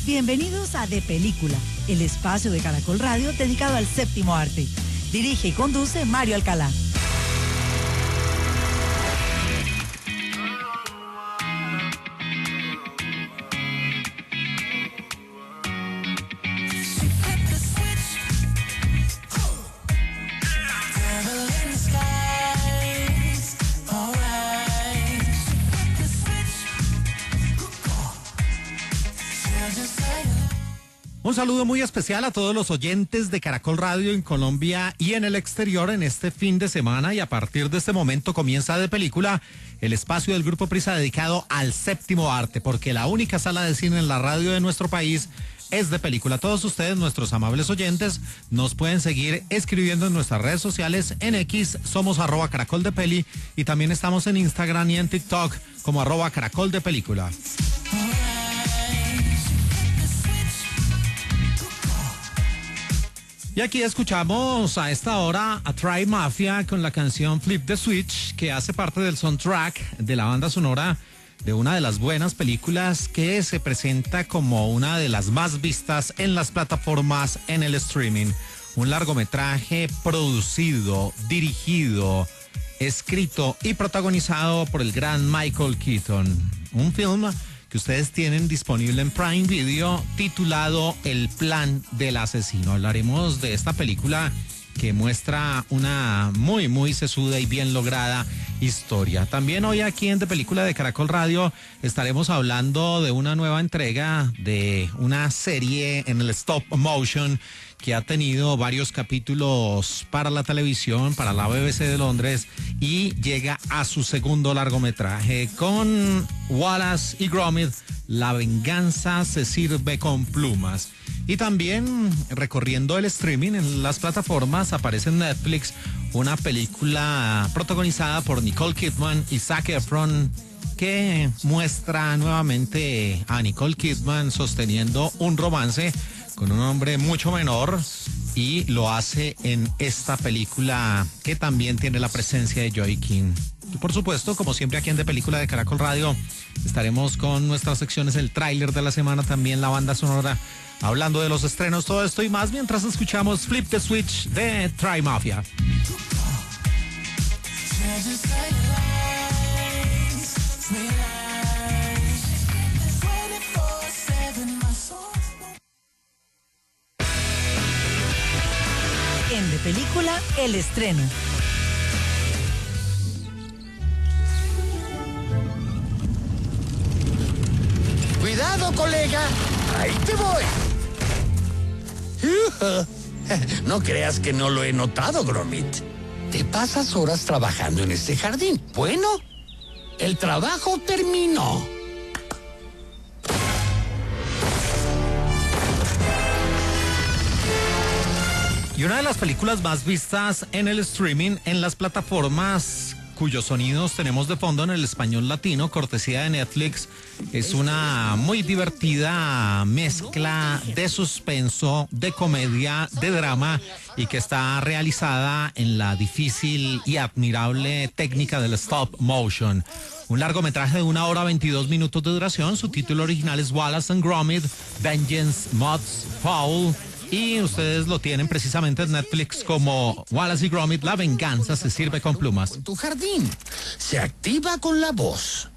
Bienvenidos a De Película, el espacio de Caracol Radio dedicado al séptimo arte. Dirige y conduce Mario Alcalá. Un saludo muy especial a todos los oyentes de Caracol Radio en Colombia y en el exterior en este fin de semana, y a partir de este momento comienza De Película, el espacio del Grupo Prisa dedicado al séptimo arte, porque la única sala de cine en la radio de nuestro país es De Película. Todos ustedes, nuestros amables oyentes, nos pueden seguir escribiendo en nuestras redes sociales. En X somos @caracoldepeli, y también estamos en Instagram y en TikTok como @caracoldepelícula. Y aquí escuchamos a esta hora a Try Mafia con la canción Flip the Switch, que hace parte del soundtrack de la banda sonora de una de las buenas películas que se presenta como una de las más vistas en las plataformas en el streaming. Un largometraje producido, dirigido, escrito y protagonizado por el gran Michael Keaton. Un film que ustedes tienen disponible en Prime Video, titulado El Plan del Asesino. Hablaremos de esta película que muestra una muy sesuda y bien lograda historia. También hoy aquí en De Película de Caracol Radio estaremos hablando de una nueva entrega de una serie en el stop motion que ha tenido varios capítulos para la televisión, para la BBC de Londres, y llega a su segundo largometraje con Wallace y Gromit: La venganza se sirve con plumas. Y también, recorriendo el streaming en las plataformas, aparece en Netflix una película protagonizada por Nicole Kidman y Zac Efron, que muestra nuevamente a Nicole Kidman sosteniendo un romance con un hombre mucho menor, y lo hace en esta película que también tiene la presencia de Joey King. Y por supuesto, como siempre aquí en De Película de Caracol Radio, estaremos con nuestras secciones, el tráiler de la semana, también la banda sonora, hablando de los estrenos, todo esto y más, mientras escuchamos Flip the Switch de Try Mafia. En De Película, el estreno. ¡Cuidado, colega! ¡Ahí te voy! No creas que no lo he notado, Gromit. Te pasas horas trabajando en este jardín. Bueno, el trabajo terminó. Y una de las películas más vistas en el streaming en las plataformas, cuyos sonidos tenemos de fondo en el español latino, cortesía de Netflix, es una muy divertida mezcla de suspenso, de comedia, de drama, y que está realizada en la difícil y admirable técnica del stop motion. Un largometraje de 1 hora 22 minutos de duración. Su título original es Wallace and Gromit: Vengeance Must Fall, y ustedes lo tienen precisamente en Netflix como Wallace y Gromit: La venganza se sirve con plumas. Tu jardín se activa con la voz.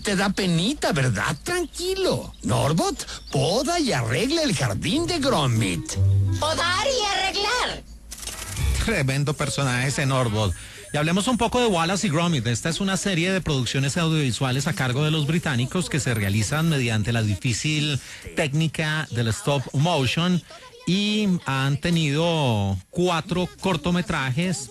Te da penita, ¿verdad? Tranquilo. Norbot poda y arregla el jardín de Gromit. Podar y arreglar. Tremendo personaje ese Norbot. Y hablemos un poco de Wallace y Gromit. Esta es una serie de producciones audiovisuales a cargo de los británicos que se realizan mediante la difícil técnica del stop motion, y han tenido 4 cortometrajes.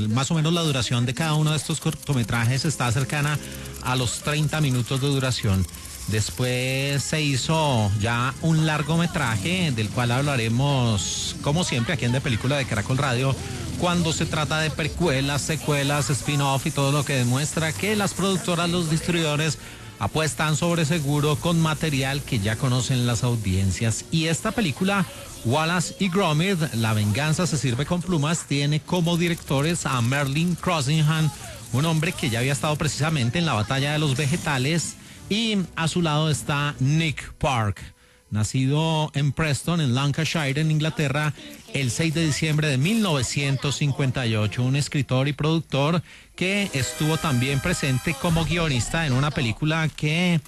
Más o menos la duración de cada uno de estos cortometrajes está cercana a los 30 minutos de duración. Después se hizo ya un largometraje del cual hablaremos, como siempre, aquí en De Película de Caracol Radio, cuando se trata de precuelas, secuelas, spin-off y todo lo que demuestra que las productoras, los distribuidores apuestan sobre seguro con material que ya conocen las audiencias. Y esta película, Wallace y Gromit: La venganza se sirve con plumas, tiene como directores a Merlin Crossingham, un hombre que ya había estado precisamente en La batalla de los vegetales, Y a su lado está Nick Park, nacido en Preston, en Lancashire, en Inglaterra, el 6 de diciembre de 1958, un escritor y productor que estuvo también presente como guionista en una película que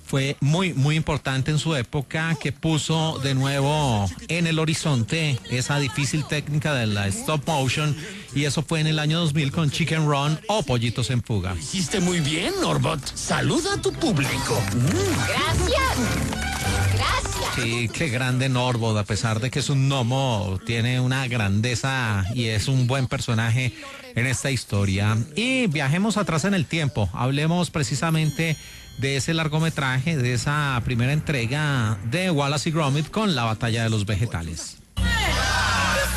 fue muy, muy importante en su época, que puso de nuevo en el horizonte esa difícil técnica de la stop motion, y eso fue en el año 2000 con Chicken Run o Pollitos en Fuga. Hiciste muy bien, Norbot. Saluda a tu público. Gracias. Gracias. Sí, qué grande Norbot, a pesar de que es un gnomo, tiene una grandeza y es un buen personaje en esta historia. Y viajemos atrás en el tiempo, hablemos precisamente de ese largometraje, de esa primera entrega de Wallace y Gromit con La Batalla de los Vegetales. ¡Es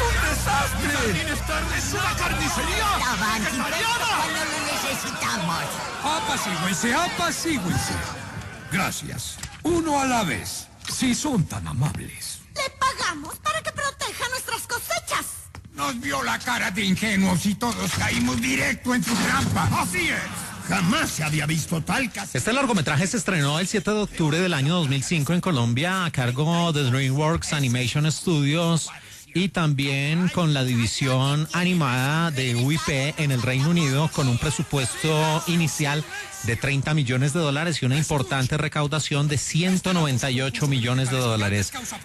un desastre! ¡Es una carnicería! Cuando lo necesitamos. Apacíguense. Gracias. Uno a la vez. Si son tan amables. Le pagamos para que proteja nuestras cosechas. Nos vio la cara de ingenuos y todos caímos directo en su trampa. ¡Así es! Jamás se había visto tal caso. Este largometraje se estrenó el 7 de octubre del año 2005 en Colombia a cargo de DreamWorks Animation Studios y también con la división animada de UIP en el Reino Unido, con un presupuesto inicial de $30 millones y una importante recaudación de $198 millones.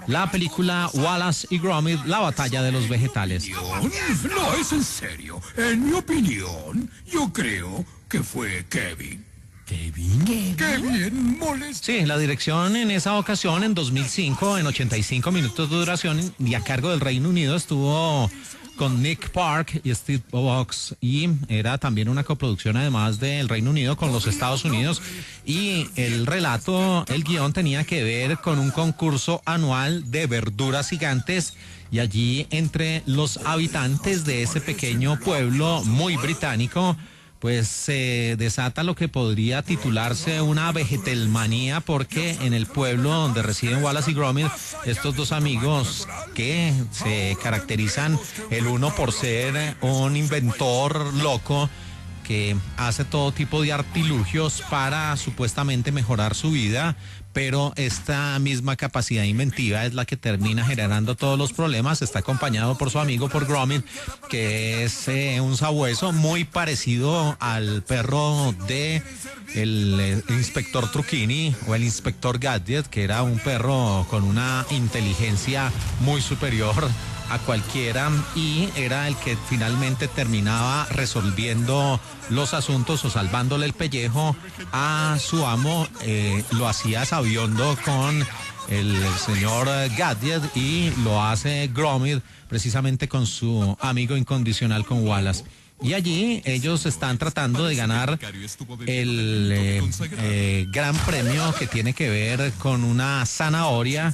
La película Wallace y Gromit, La Batalla de los Vegetales. No, es en serio. En mi opinión, yo creo que fue Kevin. Kevin molesto. Sí, la dirección en esa ocasión, en 2005, en 85 minutos de duración y a cargo del Reino Unido, estuvo con Nick Park y Steve Box, y era también una coproducción además del Reino Unido con los Estados Unidos, y el relato, el guión tenía que ver con un concurso anual de verduras gigantes, y allí entre los habitantes de ese pequeño pueblo muy británico pues se desata lo que podría titularse una vegetelmanía, porque en el pueblo donde residen Wallace y Gromit, estos dos amigos que se caracterizan el uno por ser un inventor loco que hace todo tipo de artilugios para supuestamente mejorar su vida, pero esta misma capacidad inventiva es la que termina generando todos los problemas. Está acompañado por su amigo, por Gromit, que es un sabueso muy parecido al perro de el inspector Trucchini o el inspector Gadget, que era un perro con una inteligencia muy superior a cualquiera, y era el que finalmente terminaba resolviendo los asuntos o salvándole el pellejo a su amo. Lo hacía sabiondo con el señor Gadget, y lo hace Gromit precisamente con su amigo incondicional, con Wallace. Y allí ellos están tratando de ganar el gran premio que tiene que ver con una zanahoria,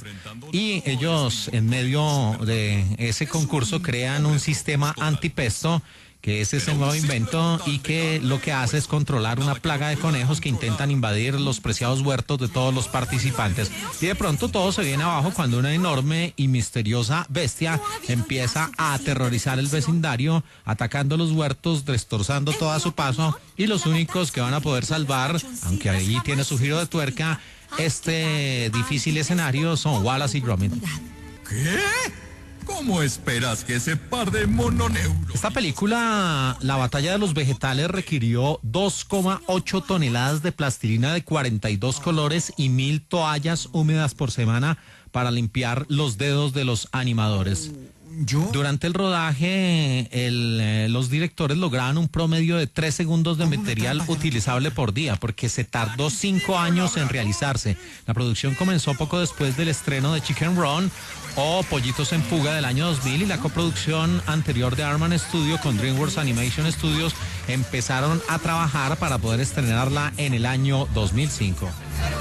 y ellos en medio de ese concurso crean un sistema antipesto, que es ese nuevo invento, y que lo que hace es controlar una plaga de conejos que intentan invadir los preciados huertos de todos los participantes. Y de pronto todo se viene abajo cuando una enorme y misteriosa bestia empieza a aterrorizar el vecindario, atacando los huertos, destrozando todo a su paso, y los únicos que van a poder salvar, aunque ahí tiene su giro de tuerca, este difícil escenario, son Wallace y Gromit. ¿Qué? ¿Cómo esperas que ese par de mononeuros? Esta película, La Batalla de los Vegetales, requirió 2,8 toneladas de plastilina de 42 colores y 1,000 toallas húmedas por semana para limpiar los dedos de los animadores. Durante el rodaje, los directores lograban un promedio de 3 segundos de material utilizable por día, porque se tardó 5 años en realizarse. La producción comenzó poco después del estreno de Chicken Run o Pollitos en Fuga del año 2000, y la coproducción anterior de Arman Studio con DreamWorks Animation Studios empezaron a trabajar para poder estrenarla en el año 2005.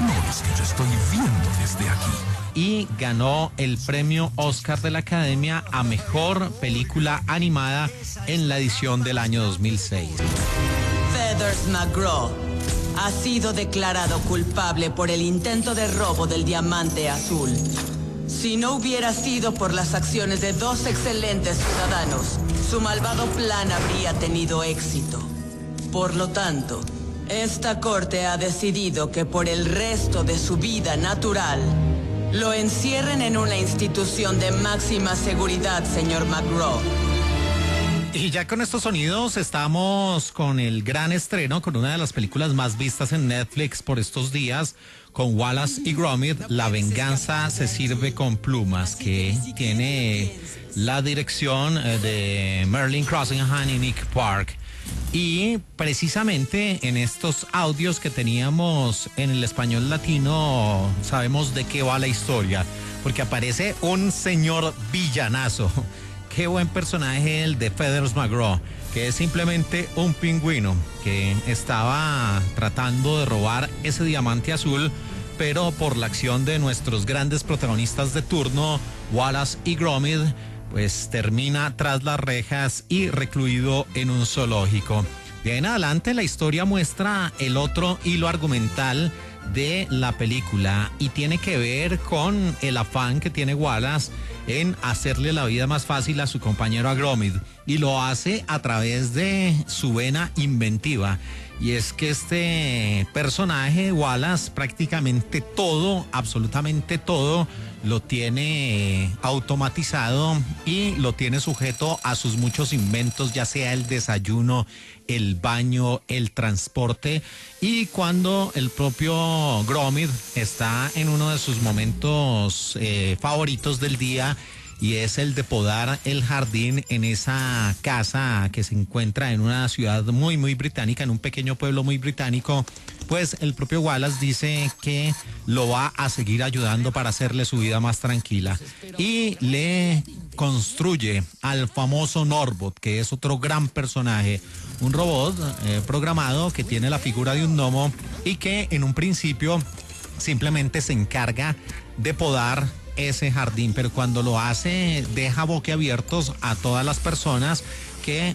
No, es que yo estoy viendo desde aquí. Y ganó el premio Oscar de la Academia a Mejor Película Animada en la edición del año 2006. Feathers McGraw ha sido declarado culpable por el intento de robo del diamante azul. Si no hubiera sido por las acciones de 2 excelentes ciudadanos, su malvado plan habría tenido éxito. Por lo tanto, Esta corte ha decidido que por el resto de su vida natural lo encierren en una institución de máxima seguridad, señor McGraw. Y ya con estos sonidos estamos con el gran estreno, con una de las películas más vistas en Netflix por estos días, con Wallace y Gromit, La venganza se sirve con plumas, que tiene la dirección de Merlin Crossingham y Nick Park. Y precisamente en estos audios que teníamos en el español latino sabemos de qué va la historia, porque aparece un señor villanazo. Qué buen personaje el de Feathers McGraw, que es simplemente un pingüino que estaba tratando de robar ese diamante azul, pero por la acción de nuestros grandes protagonistas de turno, Wallace y Gromit, pues termina tras las rejas y recluido en un zoológico. De ahí en adelante la historia muestra el otro hilo argumental de la película y tiene que ver con el afán que tiene Wallace en hacerle la vida más fácil a su compañero Gromit, y lo hace a través de su vena inventiva. Y es que este personaje, Wallace, prácticamente todo, absolutamente todo, lo tiene automatizado y lo tiene sujeto a sus muchos inventos, ya sea el desayuno, el baño, el transporte. Y cuando el propio Gromit está en uno de sus momentos favoritos del día, y es el de podar el jardín en esa casa que se encuentra en una ciudad muy británica, en un pequeño pueblo muy británico, pues el propio Wallace dice que lo va a seguir ayudando para hacerle su vida más tranquila, y le construye al famoso Norbot, que es otro gran personaje, un robot programado que tiene la figura de un gnomo y que en un principio simplemente se encarga de podar ese jardín, pero cuando lo hace deja boquiabiertos a todas las personas,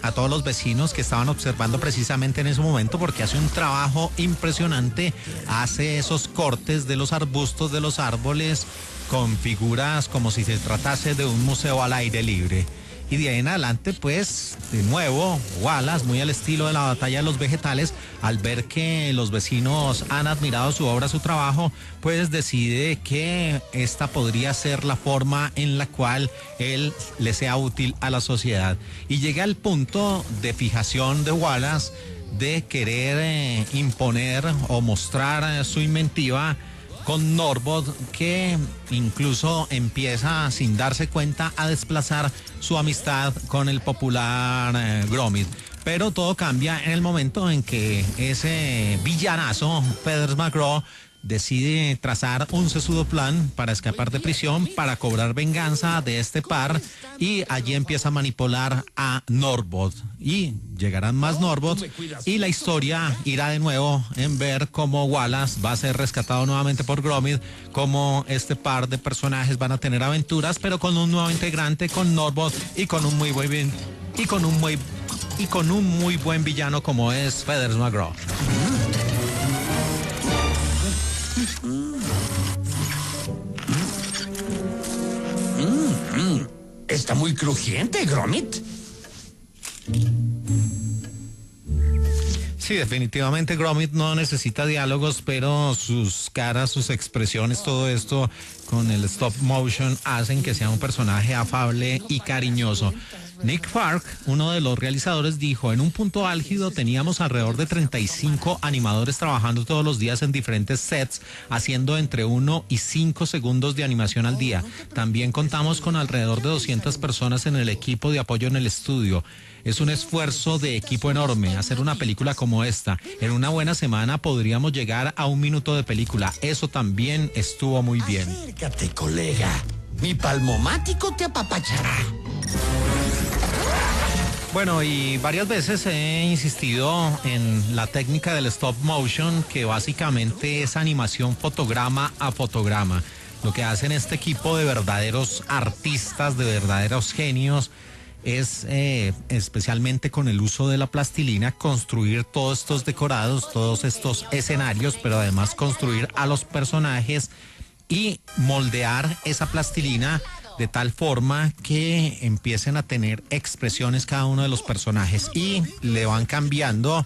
a todos los vecinos que estaban observando precisamente en ese momento, porque hace un trabajo impresionante, hace esos cortes de los arbustos, de los árboles, con figuras como si se tratase de un museo al aire libre. Y de ahí en adelante, pues, de nuevo, Wallace, muy al estilo de la batalla de los vegetales, al ver que los vecinos han admirado su obra, su trabajo, pues decide que esta podría ser la forma en la cual él le sea útil a la sociedad. Y llega al punto de fijación de Wallace de querer imponer o mostrar su inventiva con Norbot, que incluso empieza sin darse cuenta a desplazar su amistad con el popular Gromit. Pero todo cambia en el momento en que ese villanazo, Feathers McGraw, decide trazar un sesudo plan para escapar de prisión, para cobrar venganza de este par, y allí empieza a manipular a Norbot, y llegarán más Norbots, y la historia irá de nuevo en ver cómo Wallace va a ser rescatado nuevamente por Gromit, cómo este par de personajes van a tener aventuras, pero con un nuevo integrante, con Norbot, y con un muy buen villano como es Feathers McGraw. Está muy crujiente, Gromit. Sí, definitivamente Gromit no necesita diálogos, pero sus caras, sus expresiones, todo esto con el stop motion hacen que sea un personaje afable y cariñoso. Nick Park, uno de los realizadores, dijo: en un punto álgido teníamos alrededor de 35 animadores trabajando todos los días en diferentes sets, haciendo entre 1 y 5 segundos de animación al día. También contamos con alrededor de 200 personas en el equipo de apoyo en el estudio. Es un esfuerzo de equipo enorme hacer una película como esta. En una buena semana podríamos llegar a 1 minuto de película. Eso también estuvo muy bien. Acércate, colega. Mi palmomático te apapachará. Bueno, y varias veces he insistido en la técnica del stop motion, que básicamente es animación fotograma a fotograma. Lo que hacen este equipo de verdaderos artistas, de verdaderos genios, es especialmente con el uso de la plastilina construir todos estos decorados, todos estos escenarios, pero además construir a los personajes y moldear esa plastilina de tal forma que empiecen a tener expresiones cada uno de los personajes, y le van cambiando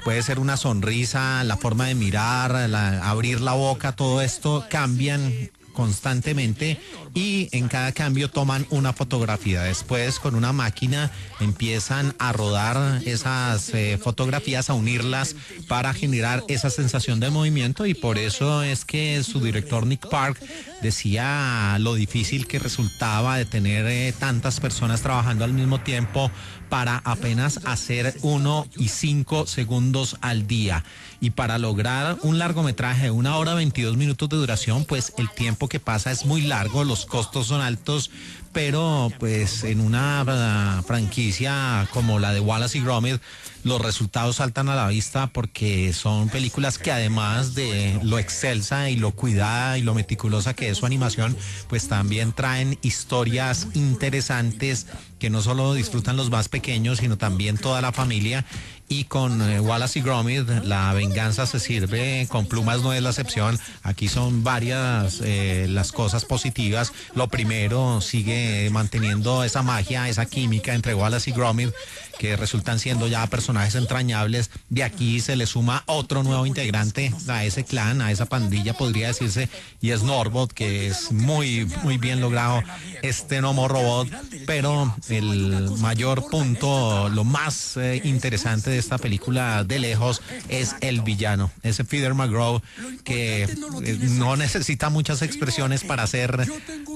puede ser una sonrisa, la forma de mirar, abrir la boca, todo esto cambian constantemente y en cada cambio toman una fotografía. Después con una máquina empiezan a rodar esas fotografías, a unirlas para generar esa sensación de movimiento, y por eso es que su director Nick Park decía lo difícil que resultaba de tener tantas personas trabajando al mismo tiempo para apenas hacer 1 y 5 segundos al día. Y para lograr un largometraje de 1 hora 22 minutos de duración, pues el tiempo que pasa es muy largo, los costos son altos, pero pues en una franquicia como la de Wallace y Gromit, los resultados saltan a la vista porque son películas que además de lo excelsa y lo cuidada y lo meticulosa que es su animación, pues también traen historias interesantes que no solo disfrutan los más pequeños, sino también toda la familia. Y con Wallace y Gromit, la venganza se sirve con plumas, no es la excepción. Aquí son varias las cosas positivas. Lo primero, sigue manteniendo esa magia, esa química entre Wallace y Gromit, que resultan siendo ya personajes entrañables. De aquí se le suma otro nuevo integrante a ese clan, a esa pandilla, podría decirse, y es Norbot, que es muy bien logrado este Nomo Robot. Pero el mayor punto, lo más interesante de esta película de lejos, es el villano, ese Feather McGraw, que no necesita muchas expresiones para ser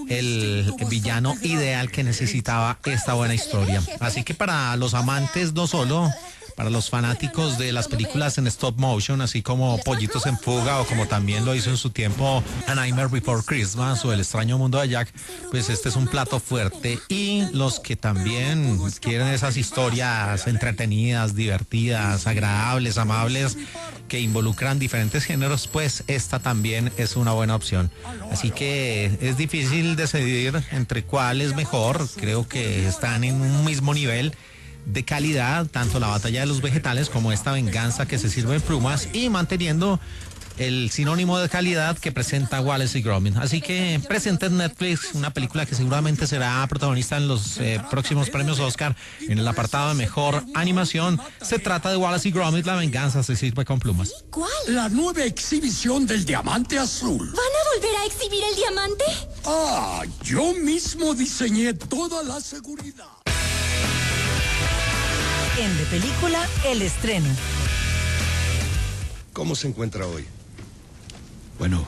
el villano ideal que necesitaba esta buena historia. Así que para los amantes, no solo para los fanáticos de las películas en stop motion, así como Pollitos en Fuga, o como también lo hizo en su tiempo A Nightmare Before Christmas o El extraño mundo de Jack, pues este es un plato fuerte. Y los que también quieren esas historias entretenidas, divertidas, agradables, amables, que involucran diferentes géneros, pues esta también es una buena opción. Así que es difícil decidir entre cuál es mejor. Creo que están en un mismo nivel de calidad, tanto la batalla de los vegetales como esta venganza que se sirve en plumas, y manteniendo el sinónimo de calidad que presenta Wallace y Gromit. Así que presenta en Netflix una película que seguramente será protagonista en los próximos premios Oscar en el apartado de mejor animación. Se trata de Wallace y Gromit, la venganza se sirve con plumas. ¿Cuál? La nueva exhibición del diamante azul. ¿Van a volver a exhibir el diamante? Ah, yo mismo diseñé toda la seguridad. En De Película, el estreno. ¿Cómo se encuentra hoy? Bueno,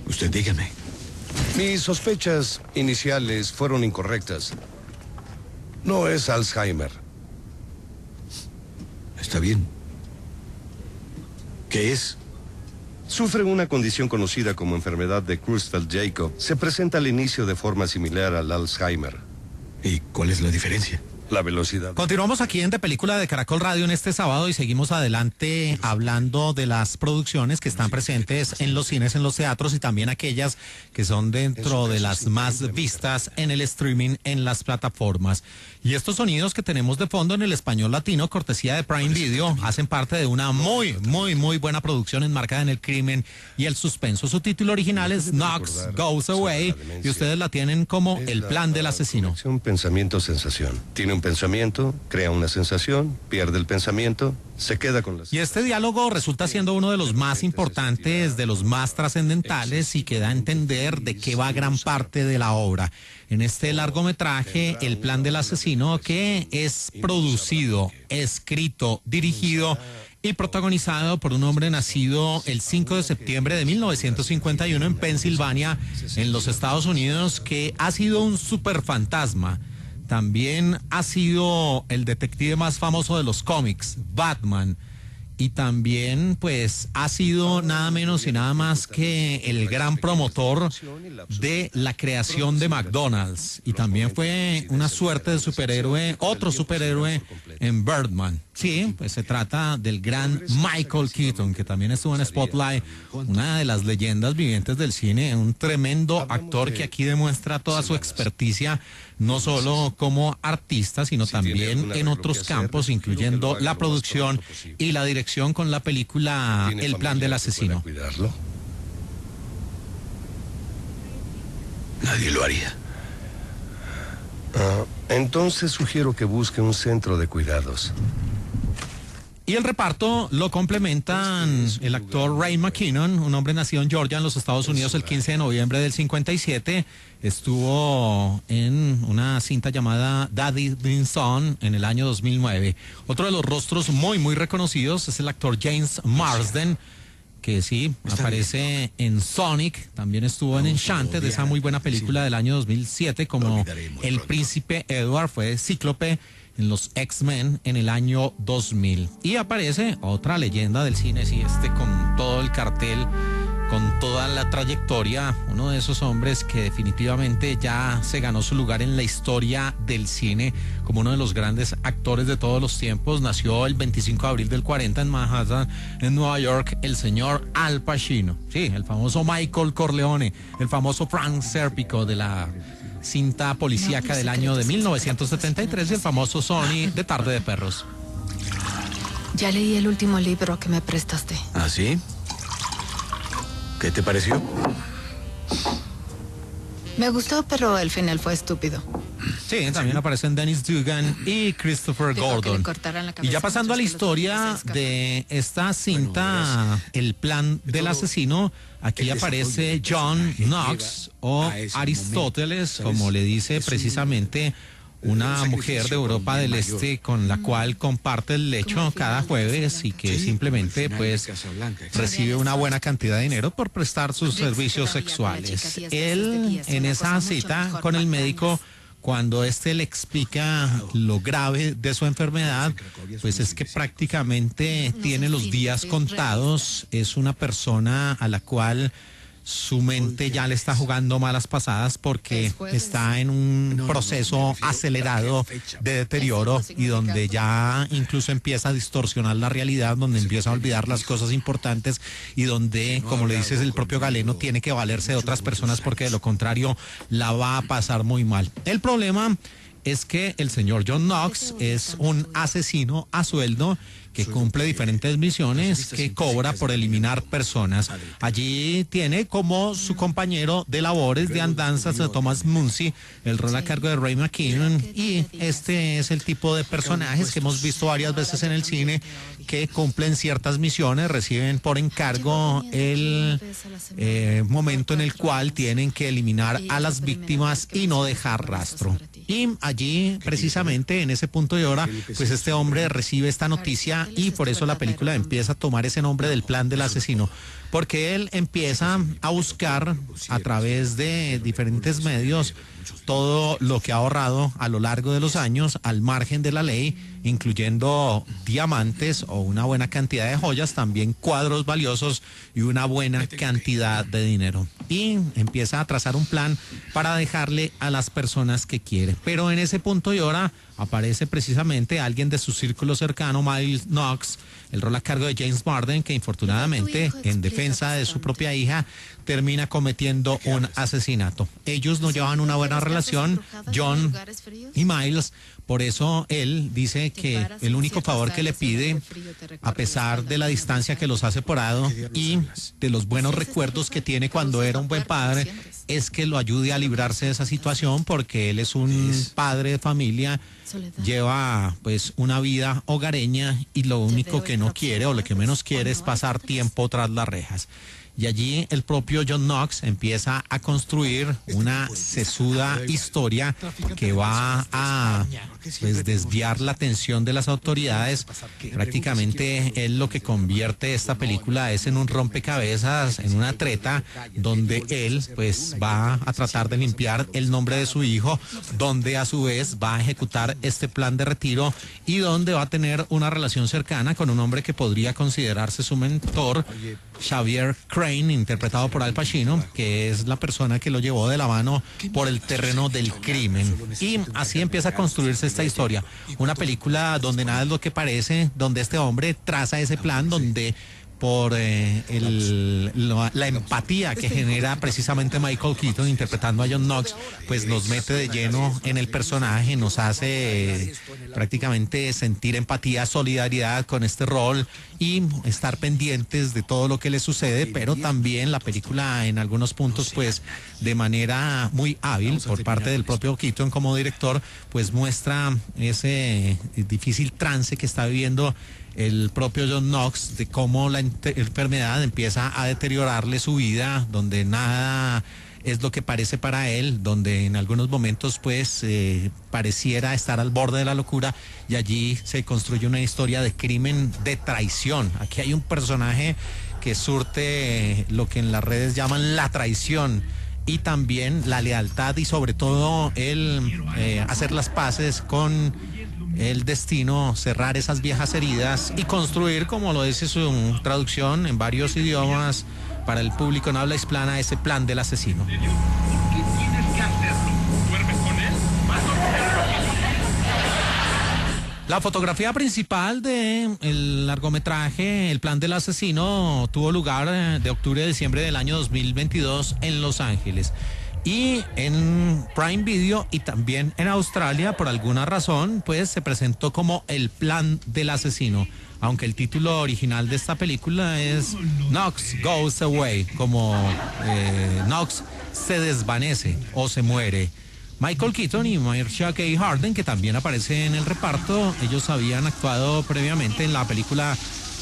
usted dígame. Mis sospechas iniciales fueron incorrectas. No es Alzheimer. Está bien. ¿Qué es? Sufre una condición conocida como enfermedad de Creutzfeldt-Jakob. Se presenta al inicio de forma similar al Alzheimer. ¿Y cuál es la diferencia? La velocidad. Continuamos aquí en De Película de Caracol Radio en este sábado y seguimos adelante hablando de las producciones que están presentes en los cines, en los teatros, y también aquellas que son dentro de las más vistas en el streaming, en las plataformas. Y estos sonidos que tenemos de fondo en el español latino, cortesía de Prime Video, hacen parte de una muy buena producción enmarcada en el crimen y el suspenso. Su título original es Knox Goes Away y ustedes la tienen como El plan del asesino. Un pensamiento-sensación. Tiene un pensamiento, crea una sensación, pierde el pensamiento, se queda con las... Y este diálogo resulta siendo uno de los más importantes, de los más trascendentales, y que da a entender de qué va gran parte de la obra. En este largometraje, El plan del asesino, que es producido, escrito, dirigido y protagonizado por un hombre nacido el 5 de septiembre de 1951 en Pensilvania, en los Estados Unidos, que ha sido un superfantasma. También ha sido el detective más famoso de los cómics, Batman. Y también, pues, ha sido nada menos y nada más que el gran promotor de la creación de McDonald's. Y también fue una suerte de superhéroe, otro superhéroe en Birdman. Sí, pues se trata del gran Michael Keaton, que también estuvo en Spotlight, una de las leyendas vivientes del cine, un tremendo actor que aquí demuestra toda su experticia, no solo como artista, sino también en otros campos, incluyendo la producción y la dirección con la película El plan del asesino. Nadie lo haría. Entonces sugiero que busque un centro de cuidados. Y el reparto lo complementan el actor Ray McKinnon, un hombre nacido en Georgia, en los Estados Unidos, el 15 de noviembre del 57. Estuvo en una cinta llamada Daddy Been Son en el año 2009. Otro de los rostros muy reconocidos es el actor James Marsden, que sí, aparece en Sonic, también estuvo en Enchanted, esa muy buena película del año 2007, como el príncipe Edward, fue Cíclope en los X-Men en el año 2000. Y aparece otra leyenda del cine, sí, con todo el cartel, con toda la trayectoria, uno de esos hombres que definitivamente ya se ganó su lugar en la historia del cine como uno de los grandes actores de todos los tiempos. Nació el 25 de abril del 40 en Manhattan, en Nueva York, el señor Al Pacino. Sí, el famoso Michael Corleone, el famoso Frank Serpico de la cinta policíaca del año de 1973 y el famoso Sony de Tarde de Perros. Ya leí el último libro que me prestaste. ¿Ah, sí? ¿Qué te pareció? Me gustó, pero el final fue estúpido. Sí, también aparecen Dennis Dugan y Christopher Gordon. Y ya pasando a la historia de esta cinta, El plan del asesino, aquí aparece John Knox o Aristóteles, como le dice precisamente una mujer de Europa del Este con la cual comparte el lecho cada jueves y que simplemente pues recibe una buena cantidad de dinero por prestar sus servicios sexuales. Él en esa cita con el médico, cuando le explica lo grave de su enfermedad, pues es que prácticamente tiene los días contados, es una persona a la cual su mente ya le está jugando malas pasadas porque está en un proceso acelerado de deterioro y donde ya incluso empieza a distorsionar la realidad, donde empieza a olvidar las cosas importantes y donde, como le dices el propio Galeno, tiene que valerse de otras personas porque de lo contrario la va a pasar muy mal. El problema es que el señor John Knox es un asesino a sueldo que cumple diferentes misiones, que cobra por eliminar personas. Allí tiene como su compañero de labores, de andanzas, a Thomas Muncy, el rol a cargo de Ray McKinnon, y este es el tipo de personajes que hemos visto varias veces en el cine, que cumplen ciertas misiones, reciben por encargo el momento en el cual tienen que eliminar a las víctimas y no dejar rastro. Y allí, precisamente en ese punto de hora, pues este hombre recibe esta noticia y por eso la película empieza a tomar ese nombre del plan del asesino, porque él empieza a buscar a través de diferentes medios todo lo que ha ahorrado a lo largo de los años al margen de la ley, incluyendo diamantes o una buena cantidad de joyas, también cuadros valiosos y una buena cantidad de dinero. Y empieza a trazar un plan para dejarle a las personas que quiere. Pero en ese punto y hora aparece precisamente alguien de su círculo cercano, Miles Knox, el rol a cargo de James Marsden, que infortunadamente en defensa de su propia hija termina cometiendo un asesinato. Ellos no llevan una buena relación, John y Miles. Por eso él dice que el único favor que le pide, a pesar de la distancia que los ha separado y de los buenos recuerdos que tiene cuando era un buen padre, es que lo ayude a librarse de esa situación, porque él es un padre de familia, lleva pues una vida hogareña y lo único que no quiere o lo que menos quiere es pasar tiempo tras las rejas. Y allí el propio John Knox empieza a construir una sesuda historia que va a pues desviar la atención de las autoridades. Prácticamente él lo que convierte esta película es en un rompecabezas, en una treta donde él pues va a tratar de limpiar el nombre de su hijo, donde a su vez va a ejecutar este plan de retiro y donde va a tener una relación cercana con un hombre que podría considerarse su mentor, Xavier Crane, interpretado por Al Pacino, que es la persona que lo llevó de la mano por el terreno del crimen. Y así empieza a construirse esta historia. Una película donde nada es lo que parece, donde este hombre traza ese plan, donde por la empatía que genera precisamente Michael Keaton interpretando a John Knox, pues nos mete de lleno en el personaje, nos hace prácticamente sentir empatía, solidaridad con este rol y estar pendientes de todo lo que le sucede, pero también la película en algunos puntos pues de manera muy hábil por parte del propio Keaton como director, pues muestra ese difícil trance que está viviendo el propio John Knox, de cómo la enfermedad empieza a deteriorarle su vida, donde nada es lo que parece para él, donde en algunos momentos pues pareciera estar al borde de la locura, y allí se construye una historia de crimen, de traición. Aquí hay un personaje que surte lo que en las redes llaman la traición, y también la lealtad, y sobre todo el hacer las paces con el destino, cerrar esas viejas heridas y construir, como lo dice su traducción en varios idiomas para el público en habla hispana, ese plan del asesino. La fotografía principal del largometraje El plan del asesino tuvo lugar de octubre a diciembre del año 2022 en Los Ángeles. Y en Prime Video y también en Australia, por alguna razón, pues se presentó como El plan del asesino, aunque el título original de esta película es Knox Goes Away, como Knox se desvanece o se muere. Michael Keaton y Marcia Gay Harden, que también aparece en el reparto, ellos habían actuado previamente en la película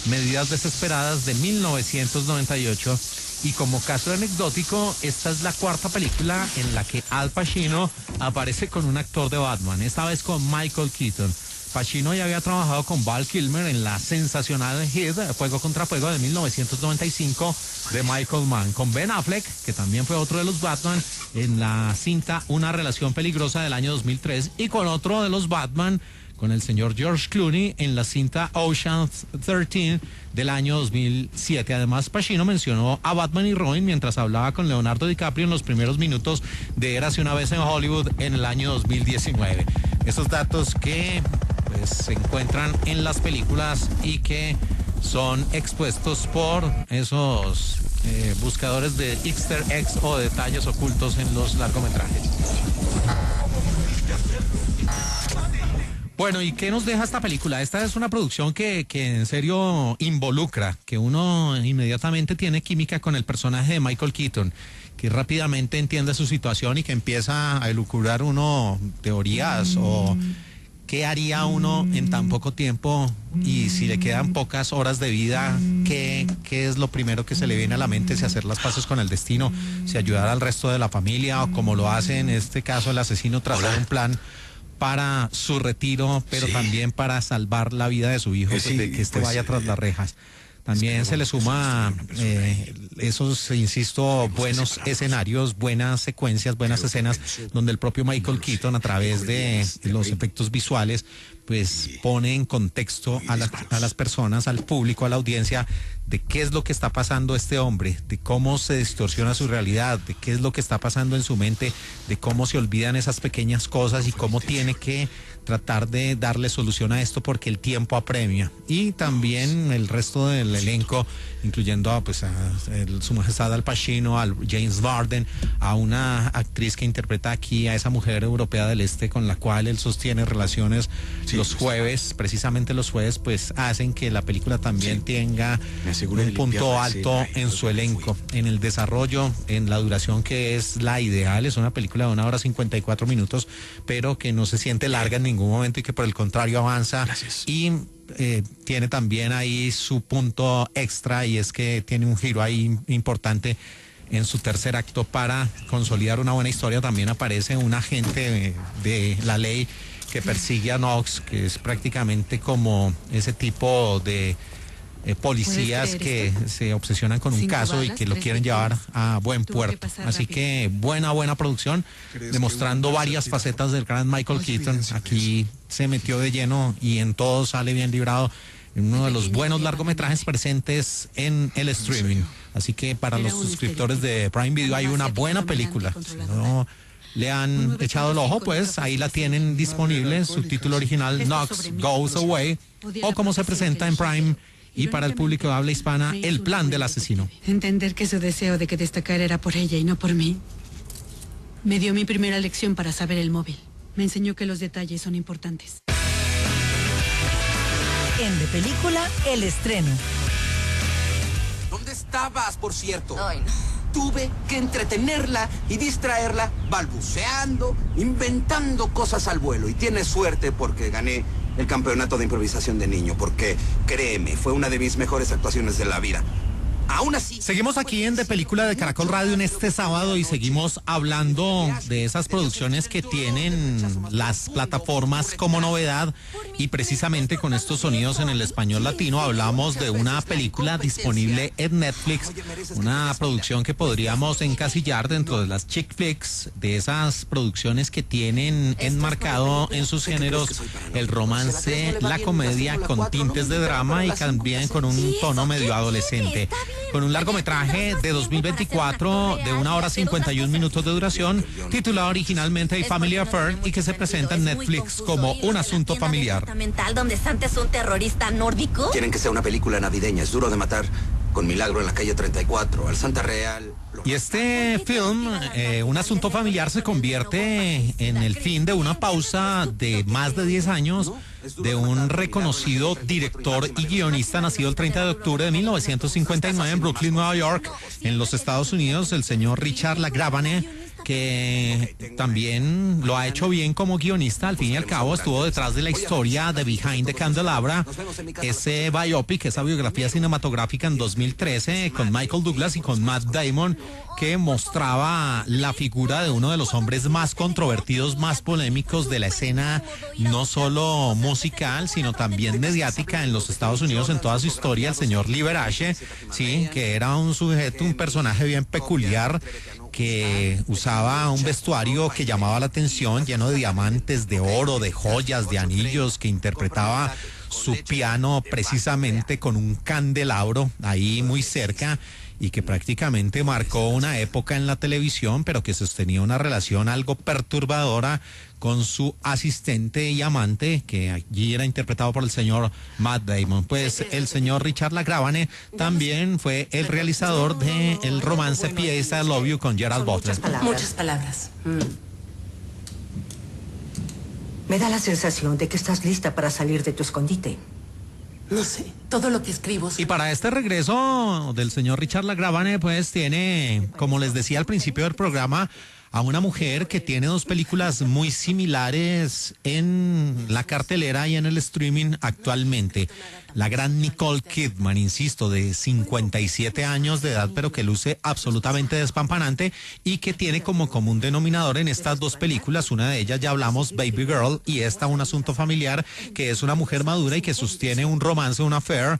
Medidas Desesperadas de 1998. Y como caso anecdótico, esta es la cuarta película en la que Al Pacino aparece con un actor de Batman, esta vez con Michael Keaton. Pacino ya había trabajado con Val Kilmer en la sensacional hit Fuego contra Fuego de 1995 de Michael Mann, con Ben Affleck, que también fue otro de los Batman, en la cinta Una relación peligrosa del año 2003, y con otro de los Batman, con el señor George Clooney, en la cinta Ocean's 13 del año 2007. Además, Pacino mencionó a Batman y Robin mientras hablaba con Leonardo DiCaprio en los primeros minutos de Érase una vez en Hollywood en el año 2019. Esos datos que pues se encuentran en las películas y que son expuestos por esos buscadores de Easter eggs o detalles ocultos en los largometrajes. Bueno, ¿y qué nos deja esta película? Esta es una producción que en serio involucra, que uno inmediatamente tiene química con el personaje de Michael Keaton, que rápidamente entiende su situación y que empieza a elucubrar uno teorías o qué haría uno en tan poco tiempo, y si le quedan pocas horas de vida, qué es lo primero que se le viene a la mente, si hacer las paces con el destino, si ayudar al resto de la familia, o como lo hace en este caso el asesino, trazar un plan para su retiro, pero también para salvar la vida de su hijo, pues, de que vaya tras las rejas. También se le suma esos, insisto, buenos escenarios, buenas secuencias, buenas escenas, donde el propio Michael Keaton, a través de los efectos visuales, pues pone en contexto a las personas, al público, a la audiencia, de qué es lo que está pasando este hombre, de cómo se distorsiona su realidad, de qué es lo que está pasando en su mente, de cómo se olvidan esas pequeñas cosas y cómo tiene que tratar de darle solución a esto porque el tiempo apremia. Y también el resto del elenco, incluyendo a su majestad Al Pacino, a James Barden, a una actriz que interpreta aquí a esa mujer europea del este con la cual él sostiene relaciones los jueves, precisamente los jueves, pues hacen que la película también tenga un punto alto en su elenco, en el desarrollo, en la duración que es la ideal. Es una película de 1 hora 54 minutos, pero que no se siente larga en ningún momento y que por el contrario avanza. Y tiene también ahí su punto extra, y es que tiene un giro ahí importante en su tercer acto para consolidar una buena historia. También aparece un agente de la ley que persigue a Knox, que es prácticamente como ese tipo de policías que se obsesionan con un caso y que lo quieren llevar a buen puerto. Así que buena producción, demostrando varias facetas del gran Michael Keaton. Aquí se metió de lleno y en todo sale bien librado, en uno de los buenos largometrajes presentes en el streaming. Así que para los suscriptores de Prime Video hay una buena película. Si no le han echado el ojo, pues ahí la tienen disponible, su título original Knox Goes Away, o como se presenta en Prime y para el público de habla hispana, El plan del asesino. Entender que su deseo de que destacara era por ella y no por mí. Me dio mi primera lección para saber el móvil. Me enseñó que los detalles son importantes. En De Película, el estreno. ¿Dónde estabas, por cierto? Ay, no. Tuve que entretenerla y distraerla balbuceando, inventando cosas al vuelo. Y tienes suerte porque gané el campeonato de improvisación de niño, porque, créeme, fue una de mis mejores actuaciones de la vida. Aún así... Seguimos aquí en De Película de Caracol Radio en este sábado y seguimos hablando de esas producciones que tienen las plataformas como novedad, y precisamente con estos sonidos en el español latino hablamos de una película disponible en Netflix, una producción que podríamos encasillar dentro de las chick flicks, de esas producciones que tienen enmarcado en sus géneros el romance, la comedia con tintes de drama y también con un tono medio adolescente. Con un largometraje de 2024 de 1 hora 51 minutos de duración, titulado originalmente A Family Affair y que se presenta en Netflix como un asunto familiar. ¿Donde Santa es un terrorista nórdico? Quieren que sea una película navideña, es duro de matar. Con Milagro en la calle 34, al Santa Real... Y este film, Un asunto familiar, se convierte en el fin de una pausa de más de 10 años de un reconocido director y guionista nacido el 30 de octubre de 1959 en Brooklyn, Nueva York, en los Estados Unidos, el señor Richard LaGravane, que también lo ha hecho bien como guionista. Al fin y al cabo estuvo detrás de la historia de Behind the Candelabra, ese biopic, esa biografía cinematográfica en 2013 con Michael Douglas y con Matt Damon, que mostraba la figura de uno de los hombres más controvertidos, más polémicos de la escena, no solo musical, sino también mediática en los Estados Unidos en toda su historia, el señor Liberace, sí, que era un sujeto, un personaje bien peculiar, que usaba un vestuario que llamaba la atención, lleno de diamantes, de oro, de joyas, de anillos, que interpretaba su piano precisamente con un candelabro ahí muy cerca, y que prácticamente marcó una época en la televisión, pero que sostenía una relación algo perturbadora con su asistente y amante, que allí era interpretado por el señor Matt Damon. Pues el señor Richard LaGravane también fue el realizador de el romance P.A. I Love You con Gerald Butler. Muchas palabras. Me da la sensación de que estás lista para salir de tu escondite. No sé, todo lo que escribo... Y para este regreso del señor Richard LaGravane, pues tiene, como les decía al principio del programa, a una mujer que tiene dos películas muy similares en la cartelera y en el streaming actualmente. La gran Nicole Kidman, insisto, de 57 años de edad, pero que luce absolutamente despampanante y que tiene como común denominador en estas dos películas, una de ellas ya hablamos, Baby Girl, y esta Un asunto familiar, que es una mujer madura y que sostiene un romance, un affair,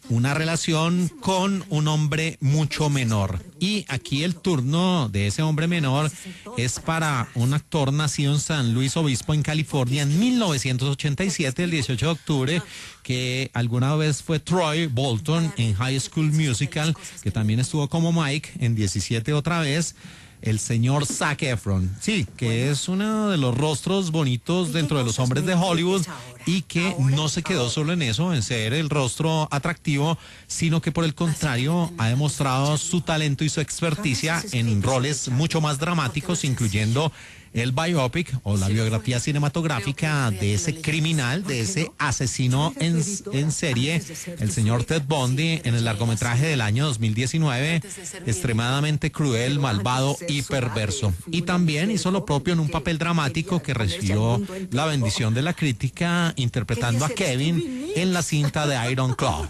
una relación con un hombre mucho menor. Y aquí el turno de ese hombre menor es para un actor nacido en San Luis Obispo, en California, en 1987, el 18 de octubre, que alguna vez fue Troy Bolton en High School Musical, que también estuvo como Mike en 17 otra vez. El señor Zac Efron, sí, que es uno de los rostros bonitos dentro de los hombres de Hollywood y que no se quedó solo en eso, en ser el rostro atractivo, sino que por el contrario ha demostrado su talento y su experticia en roles mucho más dramáticos, incluyendo el biopic o la biografía cinematográfica de ese criminal, de ese asesino en serie, el señor Ted Bundy, en el largometraje del año 2019, extremadamente cruel, malvado y perverso. Y también hizo lo propio en un papel dramático que recibió la bendición de la crítica interpretando a Kevin en la cinta de Iron Claw.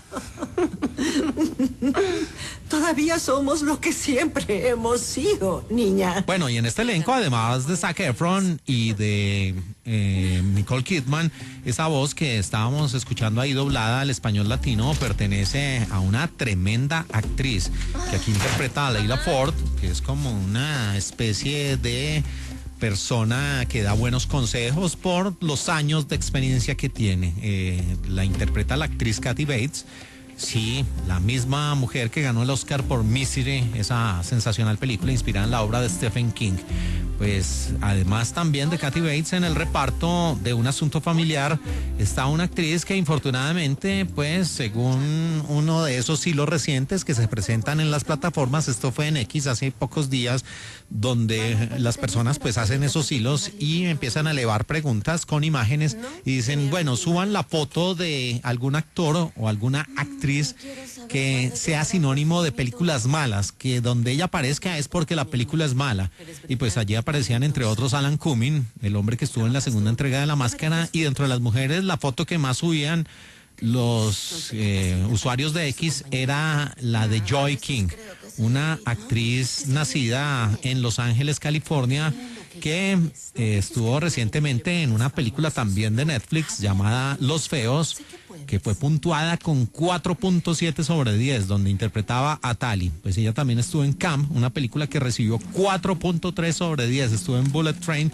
Todavía somos lo que siempre hemos sido, niña. Bueno, y en este elenco, además de Zac Efron y de Nicole Kidman, esa voz que estábamos escuchando ahí doblada al español latino pertenece a una tremenda actriz que aquí interpreta a Layla Ford, que es como una especie de persona que da buenos consejos por los años de experiencia que tiene. La interpreta la actriz Kathy Bates. Sí, la misma mujer que ganó el Oscar por Misery, esa sensacional película inspirada en la obra de Stephen King. Pues además también de Kathy Bates en el reparto de Un asunto familiar está una actriz que infortunadamente, pues según uno de esos hilos recientes que se presentan en las plataformas, esto fue en X hace pocos días, donde las personas pues hacen esos hilos y empiezan a elevar preguntas con imágenes y dicen, bueno, suban la foto de algún actor o alguna actriz que sea sinónimo de películas malas, que donde ella aparezca es porque la película es mala. Y pues allí aparecían entre otros Alan Cumming, el hombre que estuvo en la segunda entrega de La Máscara, y dentro de las mujeres la foto que más subían los usuarios de X era la de Joy King, una actriz nacida en Los Ángeles, California, que estuvo recientemente en una película también de Netflix llamada Los Feos, que fue puntuada con 4.7 sobre 10, donde interpretaba a Tali. Pues ella también estuvo en Camp, una película que recibió 4.3 sobre 10, estuvo en Bullet Train,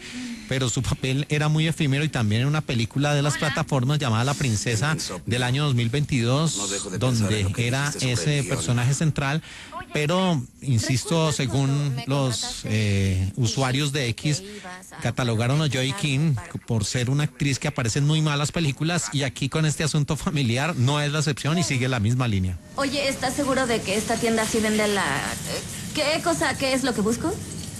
pero su papel era muy efímero, y también en una película de las plataformas llamada La Princesa del año 2022, donde era ese personaje central. Pero, insisto, según los usuarios de X, catalogaron a Joy King por ser una actriz que aparece en muy malas películas, y aquí con este asunto familiar no es la excepción y sigue la misma línea. Oye, ¿estás seguro de que esta tienda sí vende la... ¿Qué es lo que busco?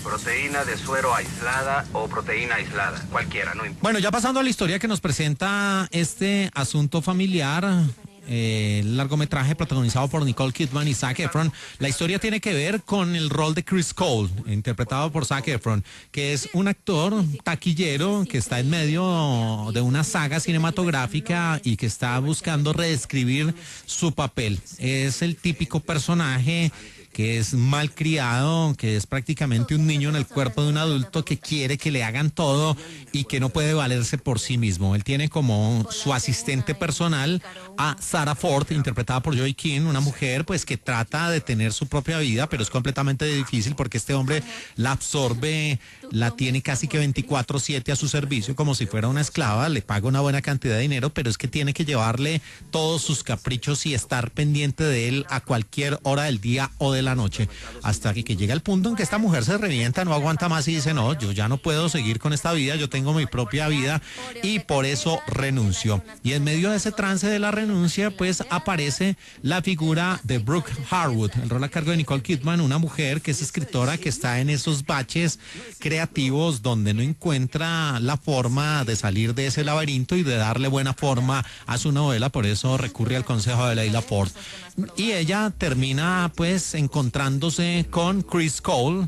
Proteína de suero aislada o proteína aislada, cualquiera, no importa. Bueno, ya pasando a la historia que nos presenta este asunto familiar, el largometraje protagonizado por Nicole Kidman y Zac Efron. La historia tiene que ver con el rol de Chris Cole, interpretado por Zac Efron, que es un actor taquillero que está en medio de una saga cinematográfica y que está buscando reescribir su papel. Es el típico personaje que es malcriado, que es prácticamente un niño en el cuerpo de un adulto que quiere que le hagan todo y que no puede valerse por sí mismo. Él tiene como su asistente personal a Sarah Ford, interpretada por Joy King, una mujer pues que trata de tener su propia vida, pero es completamente difícil porque este hombre la absorbe, la tiene casi que 24/7 a su servicio como si fuera una esclava, le paga una buena cantidad de dinero, pero es que tiene que llevarle todos sus caprichos y estar pendiente de él a cualquier hora del día o de la noche, hasta que llega el punto en que esta mujer se revienta, no aguanta más y dice: no, yo ya no puedo seguir con esta vida, yo tengo mi propia vida, y por eso renunció. Y en medio de ese trance de la renuncia, pues aparece la figura de Brooke Harwood, el rol a cargo de Nicole Kidman, una mujer que es escritora, que está en esos baches creativos donde no encuentra la forma de salir de ese laberinto y de darle buena forma a su novela, por eso recurre al consejo de Leila Ford. Y ella termina pues encontrándose con Chris Cole,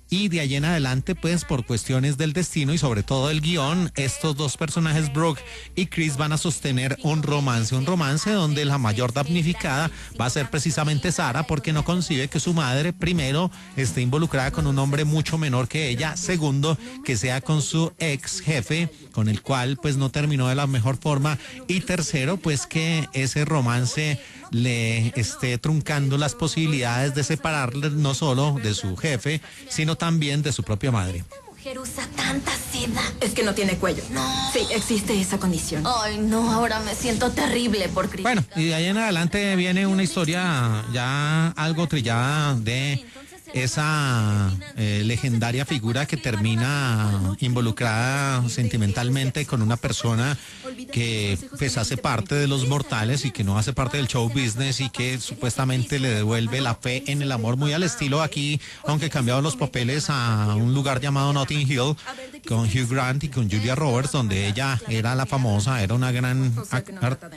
y de ahí en adelante pues por cuestiones del destino y sobre todo del guión, estos dos personajes, Brooke y Chris, van a sostener un romance donde la mayor damnificada va a ser precisamente Sarah, porque no concibe que su madre, primero, esté involucrada con un hombre mucho menor que ella, segundo, que sea con su ex jefe, con el cual pues no terminó de la mejor forma, y tercero, pues que ese romance le esté truncando las posibilidades de separarle no solo de su jefe, sino también de su propia madre. Mujer usa tanta seda. Es que no tiene cuello. No. Sí, existe esa condición. Ay, no, ahora me siento terrible por Chris. Bueno, y de ahí en adelante viene una historia ya algo trillada de esa legendaria figura que termina involucrada sentimentalmente con una persona que pues hace parte de los mortales y que no hace parte del show business, y que supuestamente le devuelve la fe en el amor, muy al estilo aquí, aunque cambiaron los papeles, a un lugar llamado Notting Hill, con Hugh Grant y con Julia Roberts, donde ella era la famosa, era una gran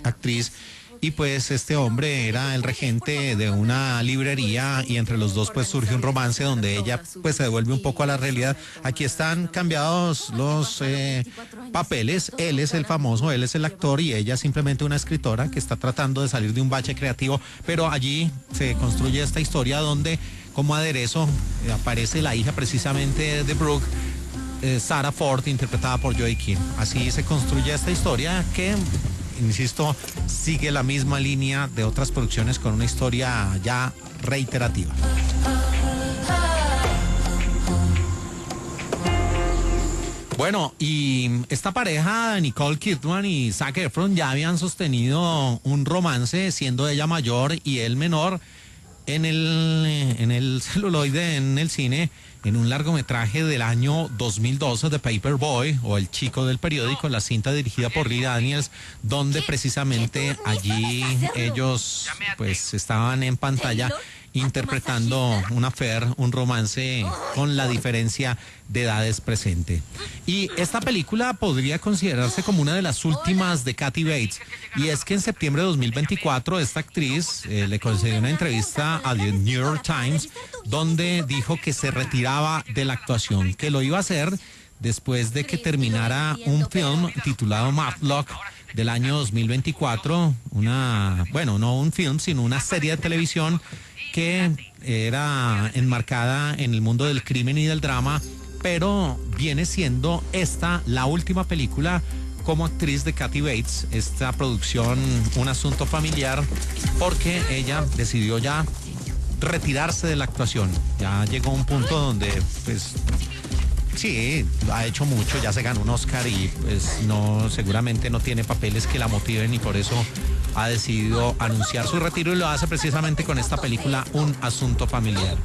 actriz. Y pues este hombre era el regente de una librería, y entre los dos pues surge un romance donde ella pues se devuelve un poco a la realidad. Aquí están cambiados los papeles, él es el famoso, él es el actor, y ella simplemente una escritora que está tratando de salir de un bache creativo, pero allí se construye esta historia donde como aderezo aparece la hija precisamente de Brooke, Sarah Ford, interpretada por Joy King. Así se construye esta historia que, insisto, sigue la misma línea de otras producciones con una historia ya reiterativa. Bueno, y esta pareja, Nicole Kidman y Zac Efron, ya habían sostenido un romance, siendo ella mayor y él menor, en el celuloide, en el cine, en un largometraje del año 2012 de Paperboy, o El chico del periódico, la cinta dirigida por Lee Daniels, donde precisamente allí ellos pues estaban en pantalla interpretando un affair, un romance con la diferencia de edades presente. Y esta película podría considerarse como una de las últimas de Kathy Bates. Y es que en septiembre de 2024 esta actriz le concedió una entrevista a The New York Times donde dijo que se retiraba de la actuación, que lo iba a hacer después de que terminara un film titulado Matlock del año 2024, no un film, sino una serie de televisión que era enmarcada en el mundo del crimen y del drama, pero viene siendo esta la última película como actriz de Kathy Bates, esta producción Un Asunto Familiar, porque ella decidió ya retirarse de la actuación. Ya llegó a un punto donde, pues, sí, ha hecho mucho, ya se ganó un Oscar y pues seguramente no tiene papeles que la motiven y por eso ha decidido anunciar su retiro y lo hace precisamente con esta película Un Asunto Familiar.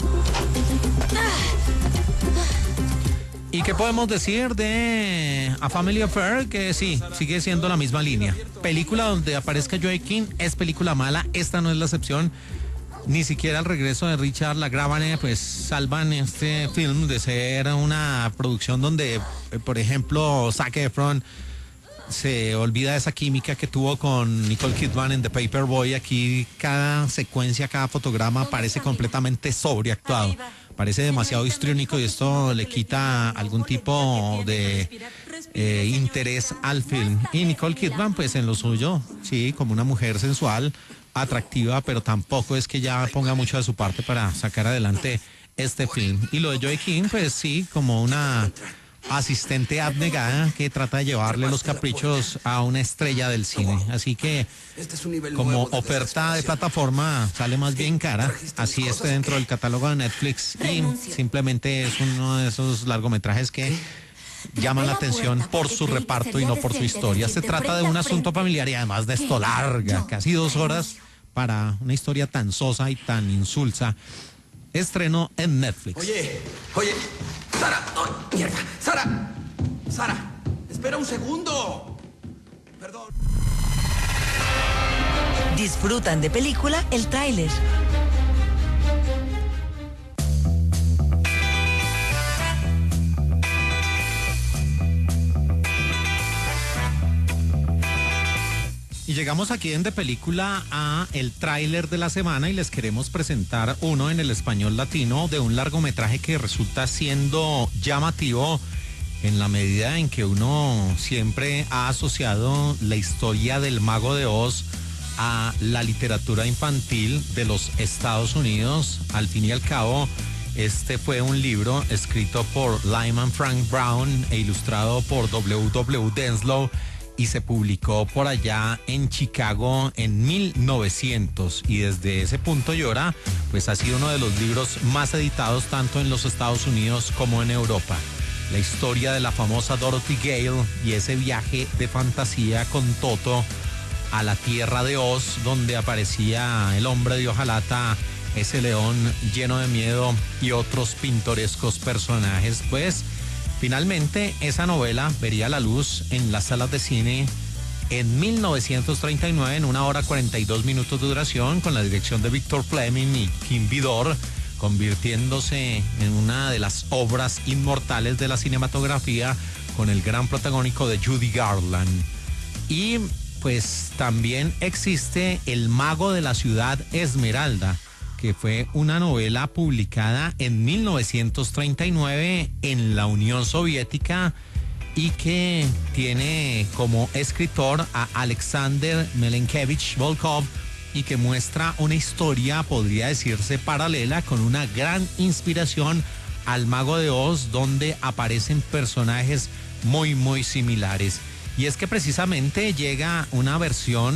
¿Y qué podemos decir de A Family Affair? Que sí, sigue siendo la misma línea. Película donde aparezca Joey King es película mala, esta no es la excepción. Ni siquiera el regreso de Richard LaGravane pues salvan este film de ser una producción donde, por ejemplo, Zac Efron se olvida de esa química que tuvo con Nicole Kidman en The Paperboy. Aquí cada secuencia, cada fotograma parece completamente sobreactuado, parece demasiado histriónico y esto le quita algún tipo de interés al film. Y Nicole Kidman pues en lo suyo, sí, como una mujer sensual, atractiva, pero tampoco es que ya ponga mucho de su parte para sacar adelante este film. Y lo de Joey King, pues sí, como una asistente abnegada que trata de llevarle los caprichos a una estrella del cine. Así que como oferta de plataforma sale más bien cara, así esté dentro del catálogo de Netflix y simplemente es uno de esos largometrajes que llaman la atención por su reparto y no por su historia. Se trata de un asunto familiar y además de esto larga, casi 2 horas para una historia tan sosa y tan insulsa. Estreno en Netflix. Oye, Sara, oh, mierda, Sara, espera un segundo. Perdón. Disfrutan de película el tráiler. Y llegamos aquí en De Película a el tráiler de la semana y les queremos presentar uno en el español latino de un largometraje que resulta siendo llamativo en la medida en que uno siempre ha asociado la historia del Mago de Oz a la literatura infantil de los Estados Unidos. Al fin y al cabo, este fue un libro escrito por Lyman Frank Brown e ilustrado por W.W. Denslow y se publicó por allá en Chicago en 1900 y desde ese punto y ahora pues ha sido uno de los libros más editados tanto en los Estados Unidos como en Europa. La historia de la famosa Dorothy Gale y ese viaje de fantasía con Toto a la tierra de Oz, donde aparecía el hombre de hojalata, ese león lleno de miedo y otros pintorescos personajes. Pues finalmente esa novela vería la luz en las salas de cine en 1939 en 1 hora 42 minutos de duración con la dirección de Victor Fleming y Kim Vidor, convirtiéndose en una de las obras inmortales de la cinematografía con el gran protagónico de Judy Garland. Y pues también existe El Mago de la Ciudad Esmeralda, que fue una novela publicada en 1939 en la Unión Soviética y que tiene como escritor a Alexander Milenkevich Volkov y que muestra una historia, podría decirse, paralela con una gran inspiración al Mago de Oz, donde aparecen personajes muy similares. Y es que precisamente llega una versión,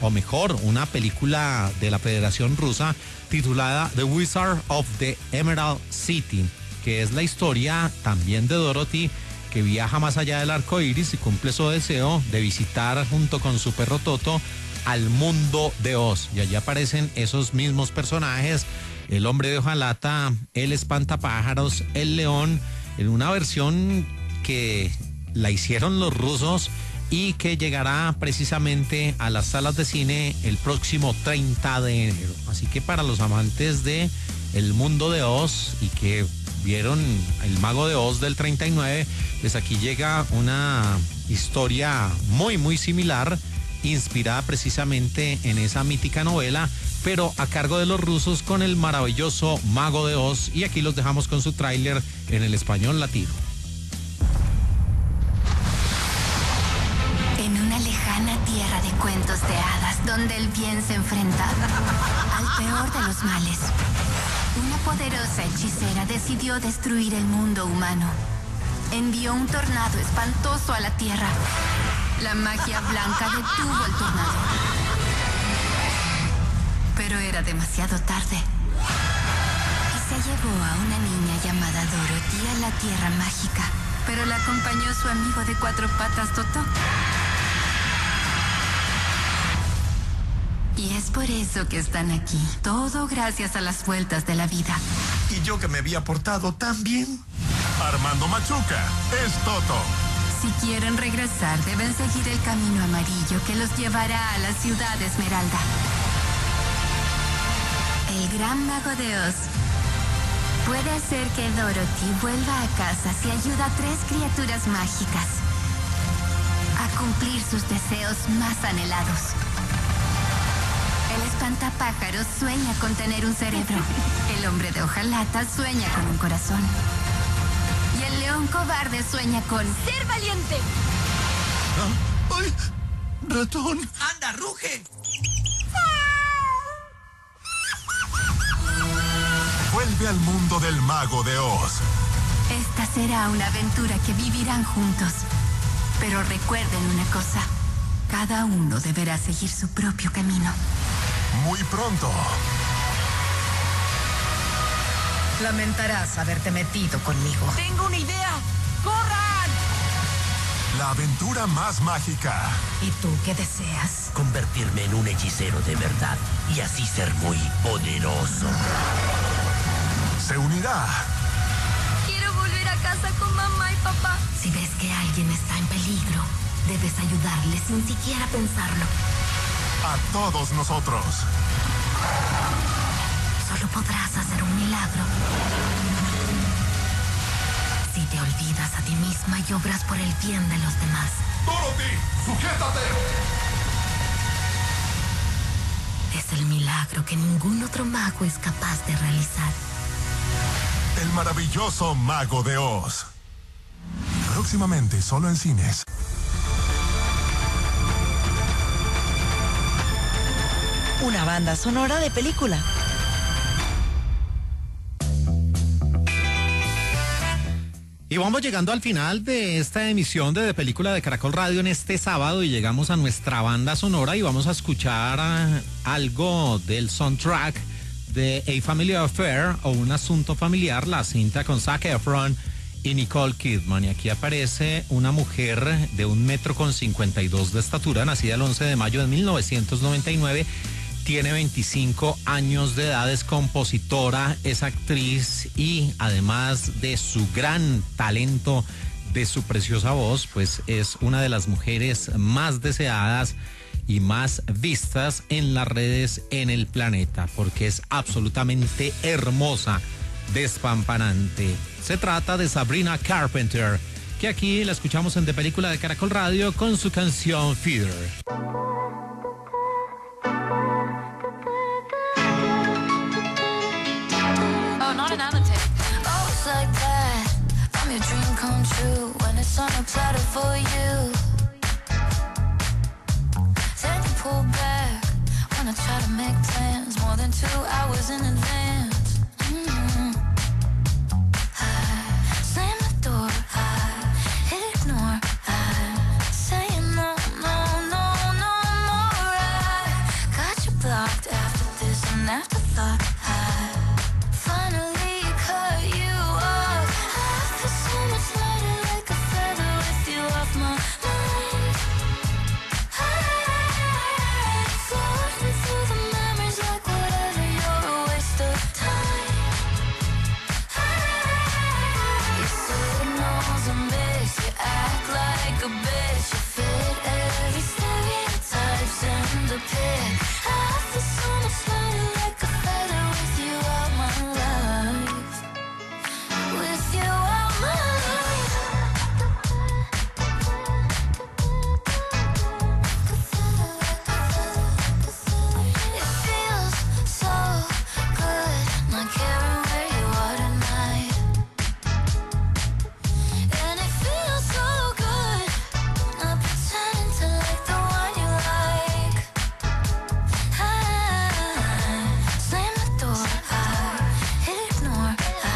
o mejor, una película de la Federación Rusa titulada The Wizard of the Emerald City, que es la historia también de Dorothy, que viaja más allá del arco iris y cumple su deseo de visitar junto con su perro Toto al mundo de Oz. Y allí aparecen esos mismos personajes, el hombre de hojalata, el espantapájaros, el león, en una versión que la hicieron los rusos y que llegará precisamente a las salas de cine el próximo 30 de enero. Así que para los amantes de El Mundo de Oz y que vieron El Mago de Oz del 39, pues aquí llega una historia muy muy similar, inspirada precisamente en esa mítica novela, pero a cargo de los rusos con el maravilloso Mago de Oz, y aquí los dejamos con su tráiler en el español latino. En una lejana tierra de cuentos de hadas, donde el bien se enfrenta al peor de los males, una poderosa hechicera decidió destruir el mundo humano. Envió un tornado espantoso a la tierra. La magia blanca detuvo el tornado. Pero era demasiado tarde. Y se llevó a una niña llamada Dorothy a la tierra mágica. Pero la acompañó su amigo de 4 patas, Totó. Y es por eso que están aquí. Todo gracias a las vueltas de la vida. Y yo que me había portado tan bien. Armando Machuca es Toto. Si quieren regresar, deben seguir el camino amarillo que los llevará a la ciudad de Esmeralda. El gran mago de Oz puede hacer que Dorothy vuelva a casa si ayuda a 3 criaturas mágicas a cumplir sus deseos más anhelados. El espantapájaros sueña con tener un cerebro. El hombre de hojalata sueña con un corazón. Y el león cobarde sueña con ser valiente. ¡Ay! ¡Ratón! ¡Anda, ruge! Vuelve al mundo del Mago de Oz. Esta será una aventura que vivirán juntos. Pero recuerden una cosa. Cada uno deberá seguir su propio camino. Muy pronto. Lamentarás haberte metido conmigo. ¡Tengo una idea! ¡Corran! La aventura más mágica. ¿Y tú qué deseas? Convertirme en un hechicero de verdad y así ser muy poderoso. Se unirá. Quiero volver a casa con mamá y papá. Si ves que alguien está en peligro, debes ayudarle sin siquiera pensarlo. A todos nosotros. Solo podrás hacer un milagro si te olvidas a ti misma y obras por el bien de los demás. ¡Dorothy! ¡Sujétate! Es el milagro que ningún otro mago es capaz de realizar. El maravilloso Mago de Oz. Próximamente solo en cines. Una banda sonora de película. Y vamos llegando al final de esta emisión de Película de Caracol Radio en este sábado, y llegamos a nuestra banda sonora y vamos a escuchar algo del soundtrack de A Family Affair o Un Asunto Familiar, la cinta con Zac Efron y Nicole Kidman. Y aquí aparece una mujer de 1,52 m de estatura, nacida el 11 de mayo de 1999. Tiene 25 años de edad, es compositora, es actriz y además de su gran talento, de su preciosa voz, pues es una de las mujeres más deseadas y más vistas en las redes en el planeta, porque es absolutamente hermosa, despampanante. Se trata de Sabrina Carpenter, que aquí la escuchamos en De Película de Caracol Radio con su canción Feeder. Oh, it's like that. I'm your dream come true when it's on a platter for you. Then you pull back when I try to make plans more than 2 hours in advance. I slam the door, I ignore, I say no, no, no, no more. I got you blocked after this and afterthought. Finally cut you off. I feel so much lighter, like a feather with you off my mind. Floating through the memories like whatever, you're a waste of time. the pit. I feel so much lighter like a feather with you all my life. With you all my life. It feels so good not caring where you are tonight. And it feels so good not pretending to like the one you like. I slam the door, I ignore, I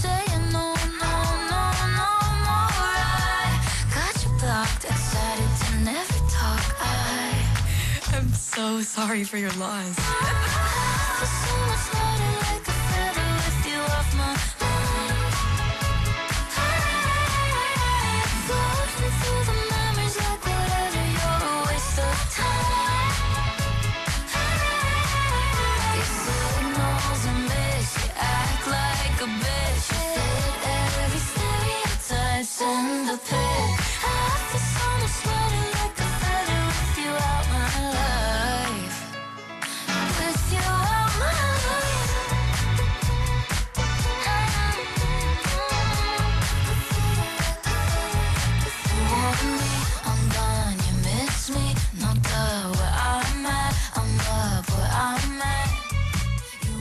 say no, no, no, no more. I got you blocked, excited to never talk. I'm so sorry for your loss.